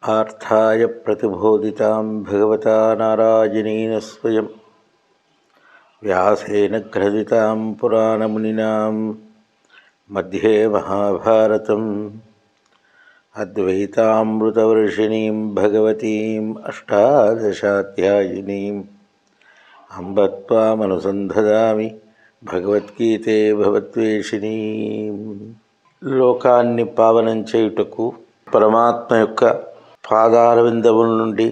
ఆర్థాయ ప్రతిబోధితాం భగవతా నారాయణేన స్వయం వ్యాసేన గ్రథితాం పురాణమునినా మధ్యే మహాభారతం అద్వైతామృతవర్షిణీం భగవతీం అష్టాదశాధ్యాయినీం అంబ త్వామనుసంధామి భగవద్గీతే భవద్వేషిణీం. లోకాన్ని పావనం చేయుటకు పరమాత్మ యొక్క పాదారవిందముల నుండి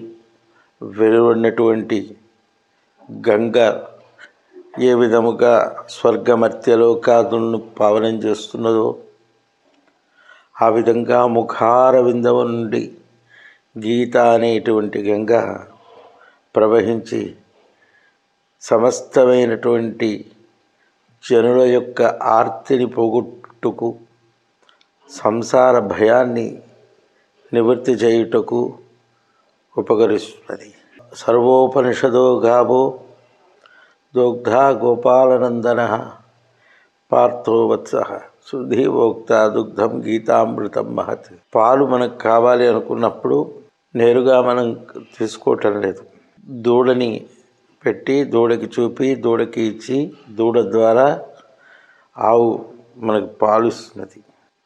వెలువడినటువంటి గంగ ఏ విధముగా స్వర్గమర్త్యలోకాదులను పావనం చేస్తున్నదో ఆ విధంగా ముఖారవిందము నుండి గీత అనేటువంటి గంగ ప్రవహించి సమస్తమైనటువంటి జనుల యొక్క ఆర్తిని పోగొట్టుకు సంసార భయాన్ని నివృత్తి చేయుటకు ఉపకరిస్తున్నది. సర్వోపనిషదో గావో దోగ్ధా గోపాలనందన పార్థో వత్స శుద్ధీవోక్త దుగ్ధం గీతామృతం మహత్. పాలు మనకు కావాలి అనుకున్నప్పుడు నేరుగా మనం తీసుకోవటం లేదు. దూడని పెట్టి దూడకి చూపి దూడకి ఇచ్చి దూడ ద్వారా ఆవు మనకు పాలు ఇస్తున్నది.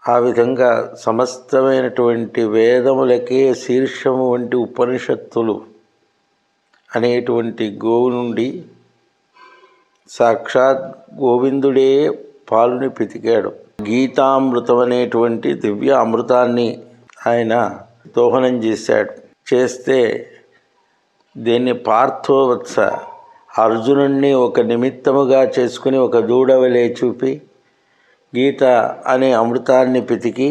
ఆ విధంగా సమస్తమైనటువంటి వేదములకే శీర్షము వంటి ఉపనిషత్తులు అనేటువంటి గోవు నుండి సాక్షాత్ గోవిందుడే పాలుని పితికాడు. గీతామృతం అనేటువంటి దివ్య అమృతాన్ని ఆయన దోహనం చేస్తే దీన్ని పార్థోవత్స అర్జునుణ్ణి ఒక నిమిత్తముగా చేసుకుని ఒక దూడవలే చూపి గీత అనే అమృతాన్ని పితికి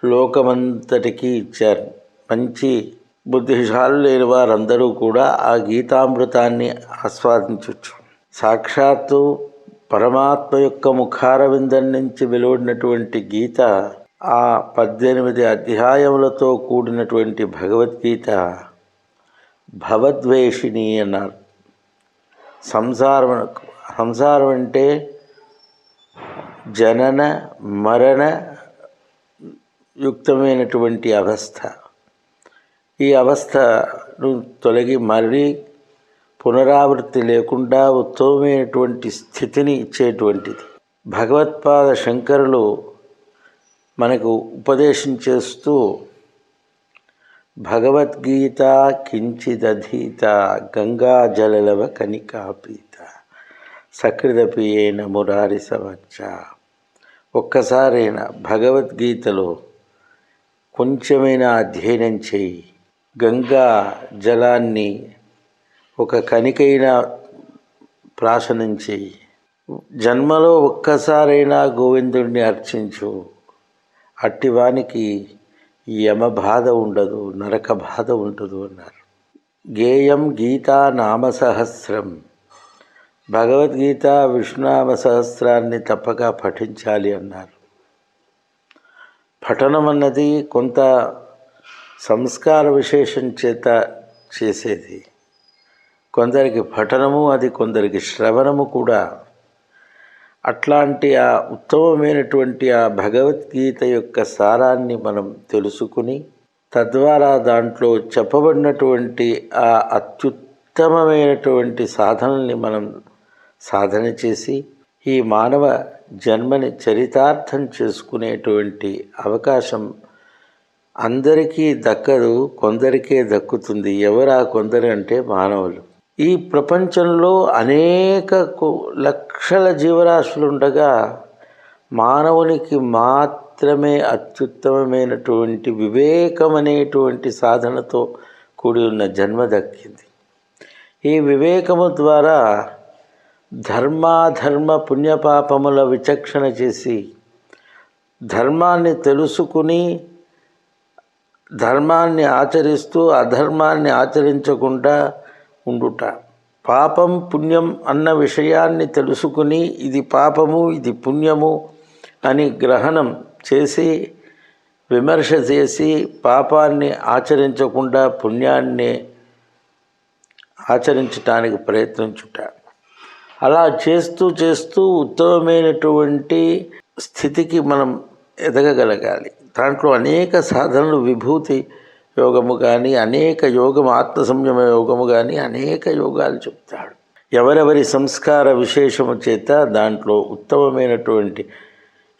లోకమంతటికి ఇచ్చారు. మంచి బుద్ధిశాలు లేని వారందరూ కూడా ఆ గీతామృతాన్ని ఆస్వాదించవచ్చు. సాక్షాత్తు పరమాత్మ యొక్క ముఖారవిందం నుంచి వెలువడినటువంటి గీత, ఆ 18 అధ్యాయములతో కూడినటువంటి భగవద్గీత భవద్వేషిణి అన్నారు. సంసారం అంటే జనన మరణ యుక్తమైనటువంటి అవస్థ. ఈ అవస్థను తొలగి మళ్ళీ పునరావృత్తి లేకుండా ఉత్తమమైనటువంటి స్థితిని ఇచ్చేటువంటిది. భగవత్పాద శంకరులు మనకు ఉపదేశం చేస్తూ భగవద్గీత కించిదధీత గంగాజలలవ కనికాపీత సకృదపియేన మురారి సమచ్చ. ఒక్కసారైనా భగవద్గీతలో కొంచెమైనా అధ్యయనం చేయి, గంగా జలాన్ని ఒక కణికైనా ప్రాశనం చేయి, జన్మలో ఒక్కసారైనా గోవిందుడిని అర్చించు, అట్టివానికి యమ బాధ ఉండదు, నరక బాధ ఉండదు అన్నారు. గేయం గీతా నామ సహస్రం. భగవద్గీత విష్ణునామ సహస్రాన్ని తప్పక పఠించాలి అన్నారు. పఠనం అన్నది కొంత సంస్కార విశేషం చేత చేసేది. కొందరికి పఠనము, అది కొందరికి శ్రవణము కూడా. అట్లాంటి ఆ ఉత్తమమైనటువంటి ఆ భగవద్గీత యొక్క సారాన్ని మనం తెలుసుకుని తద్వారా దాంట్లో చెప్పబడినటువంటి ఆ అత్యుత్తమమైనటువంటి సాధనల్ని మనం సాధన చేసి ఈ మానవ జన్మని చరితార్థం చేసుకునేటువంటి అవకాశం అందరికీ దక్కదు, కొందరికే దక్కుతుంది. ఎవరా కొందరు అంటే మానవులు. ఈ ప్రపంచంలో అనేక లక్షల జీవరాశులు ఉండగా మానవునికి మాత్రమే అత్యుత్తమమైనటువంటి వివేకం అనేటువంటి సాధనతో కూడి ఉన్న జన్మ దక్కింది. ఈ వివేకము ద్వారా ధర్మాధర్మ పుణ్యపాపముల విచక్షణ చేసి ధర్మాన్ని తెలుసుకుని ధర్మాన్ని ఆచరిస్తూ అధర్మాన్ని ఆచరించకుండా ఉండుట, పాపం పుణ్యం అన్న విషయాన్ని తెలుసుకుని ఇది పాపము ఇది పుణ్యము అని గ్రహణం చేసి విమర్శ చేసి పాపాన్ని ఆచరించకుండా పుణ్యాన్ని ఆచరించటానికి ప్రయత్నించుట. అలా చేస్తూ చేస్తూ ఉత్తమమైనటువంటి స్థితికి మనం ఎదగగలగాలి. దాంట్లో అనేక సాధనలు విభూతి యోగము కానీ అనేక యోగము, ఆత్మ సంయమ యోగము కానీ అనేక యోగాలు చెప్తాడు. ఎవరెవరి సంస్కార విశేషము చేత దాంట్లో ఉత్తమమైనటువంటి,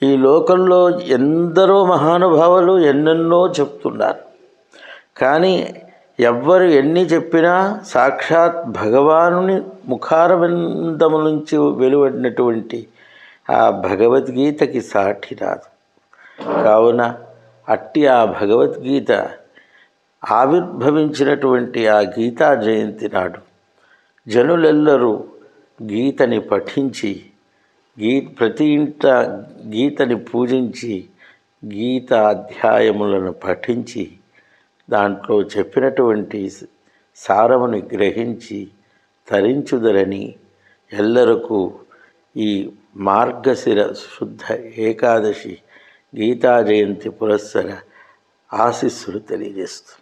ఈ లోకంలో ఎందరో మహానుభావులు ఎన్నెన్నో చెప్తున్నారు. కానీ ఎవ్వరు ఎన్ని చెప్పినా సాక్షాత్ భగవానుని ముఖారవిందము నుంచి వెలువడినటువంటి ఆ భగవద్గీతకి సాటి రాదు. కావున అట్టి ఆ భగవద్గీత ఆవిర్భవించినటువంటి ఆ గీతా జయంతి నాడు జనులెల్లరూ గీతని పఠించి, ప్రతి ఇంట గీతని పూజించి, గీత అధ్యాయములను పఠించి, దాంట్లో చెప్పినటువంటి సారముని గ్రహించి తరించుదరని ఎల్లరకు ఈ మార్గశిర శుద్ధ ఏకాదశి గీతా జయంతి పురస్సర ఆశీస్సులు తెలియజేస్తుంది.